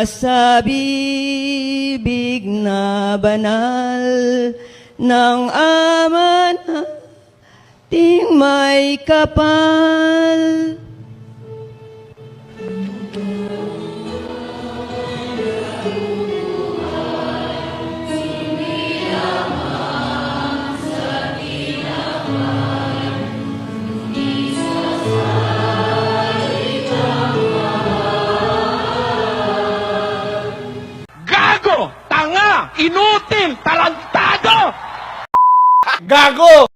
sa bibig na banal ng Ama nating may kapal. Gago! Tanga! Inutil! Talantado! Gago!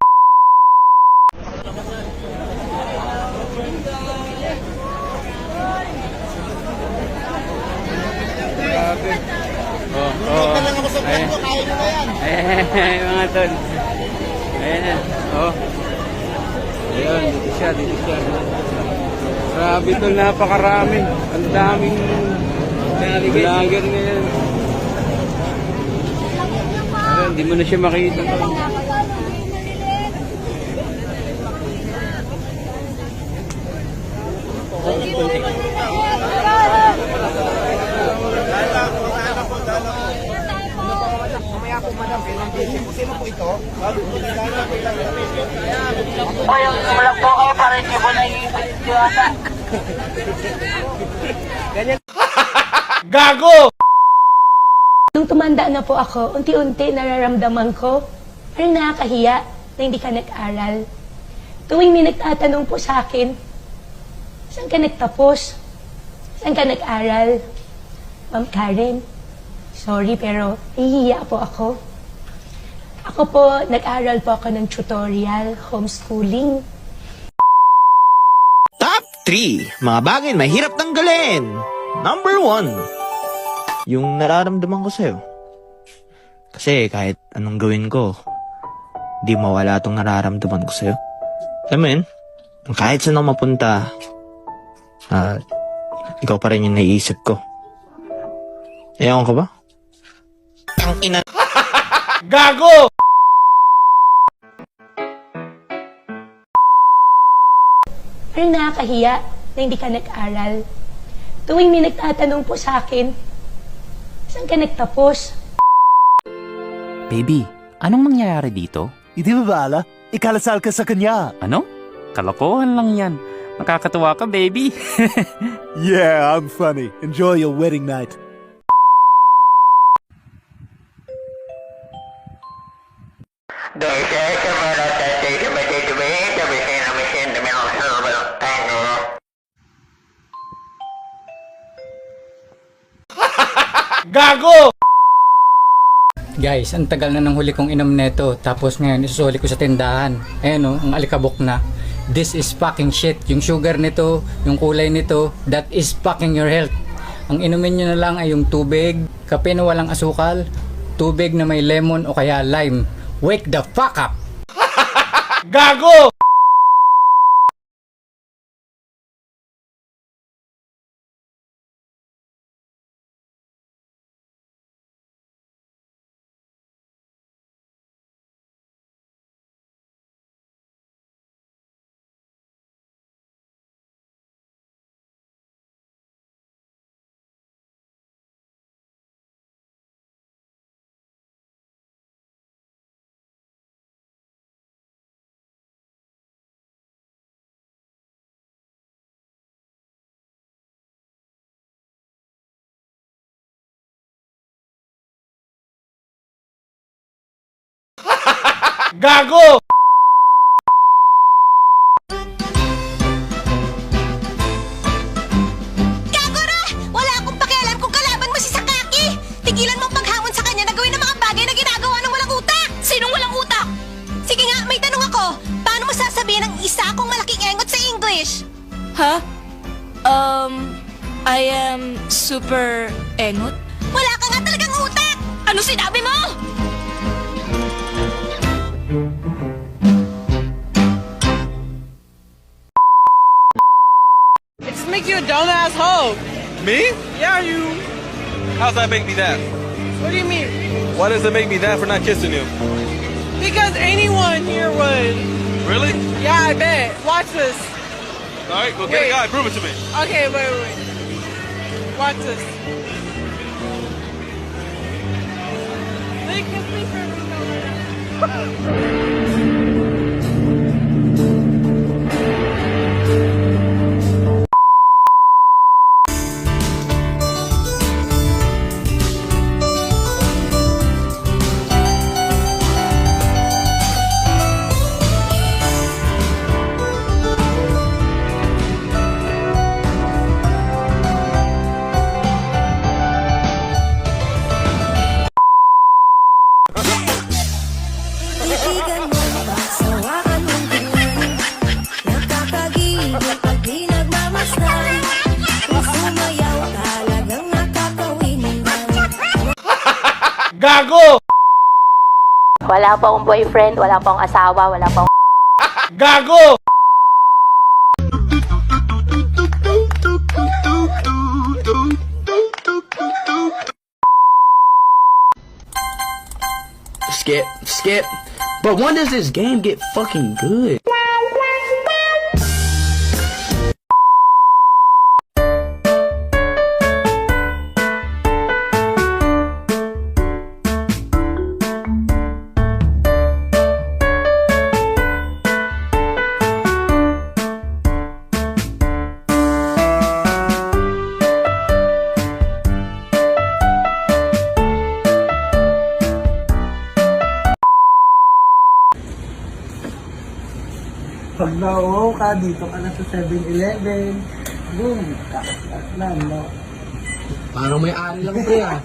Ayan, mga tol. Ayan na. Oh. Ayun, dito siya. Grabe tol, napakarami. Ang daming vlogger ngayon. Pero hindi mo na siya makita. Sino po ito? O yung sumalak po kayo para hindi po naiiwala. Gago! Nung tumanda na po ako, unti-unti nararamdaman ko, parang nakakahiya na hindi ka nag-aral. Tuwing may nagtatanong po sa akin, saan ka nagtapos? Saan ka nag-aral? Ma'am Karen, sorry pero nahihiya po ako. Ako po, nag-aral po ako ng tutorial, homeschooling. Top 3 mga bagay na mahirap tanggalin. Number 1, yung nararamdaman ko sa'yo. Kasi kahit anong gawin ko, di mawala itong nararamdaman ko sa'yo. Alam mo yun, kahit saan ako mapunta, ikaw pa rin yung naiisip ko. Ewan ko ba? Ang ina... Gago! Parang nakakahiya na hindi ka nag-aral. Tuwing may nagtatanong po sa akin, saan ka nagtapos? Baby, anong mangyayari dito? Hindi ba bala? Ikalasal ka sa kanya. Ano? Kalokohan lang yan. Nakakatuwa ka, baby. Yeah, I'm funny. Enjoy your wedding night. Gago! Guys, ang tagal na ng huli kong inom neto. Tapos ngayon, isusuli ko sa tindahan. Ayan o, ang alikabok na. This is fucking shit. Yung sugar nito, yung kulay nito, that is fucking your health. Ang inumin nyo na lang ay yung tubig, kape na walang asukal, tubig na may lemon o kaya lime. Wake the fuck up! Gago! Gago! Gago na! Wala akong pakialam kung kalaban mo si Sakaki! Tigilan mo ang paghamon sa kanya na gawin ang mga bagay na ginagawa ng walang utak! Sinong walang utak? Sige nga, may tanong ako. Paano mo sasabihin ang isa akong malaking engot sa English? Huh? I am super engot? Wala ka nga talagang utak! Ano sinabi mo? It's make you a dumbass hoe. Me? Yeah, you. How's that make me that? What do you mean? Why does it make me that for not kissing you? Because anyone here would. Really? Yeah, I bet. Watch this. Alright, go get a guy, prove it to me. Okay, wait. Watch this. Ready? Kiss me for me. Kaibigan mo, pagsawakan mong tingnan. Nakakagigil pag di nagmamasdan. Kung sumayaw, talagang nakakawiningan. Gago! Wala pa akong boyfriend, wala pa akong asawa, wala pa akong... Gago! Skip. But when does this game get fucking good? Pag nauho ka, dito ka na sa 7-Eleven. Boom! Kakas na, no? Parang may ari lang pre ah.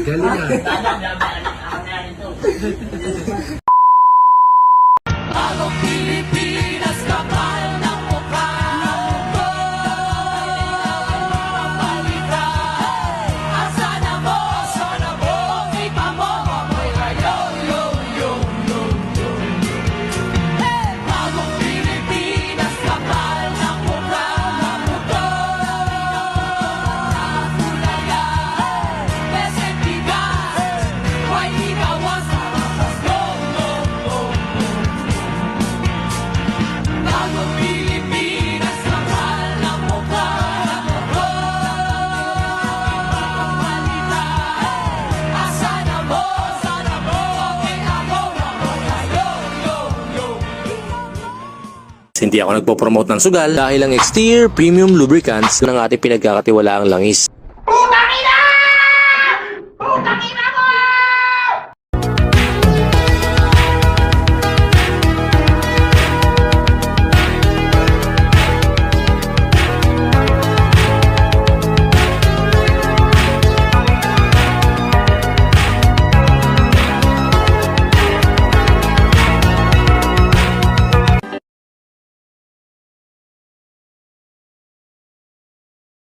Galing ah. Hindi ako nagpo-promote ng sugal dahil ang Exterior Premium Lubricants ng ating pinagkakatiwalaang langis. Putang ina!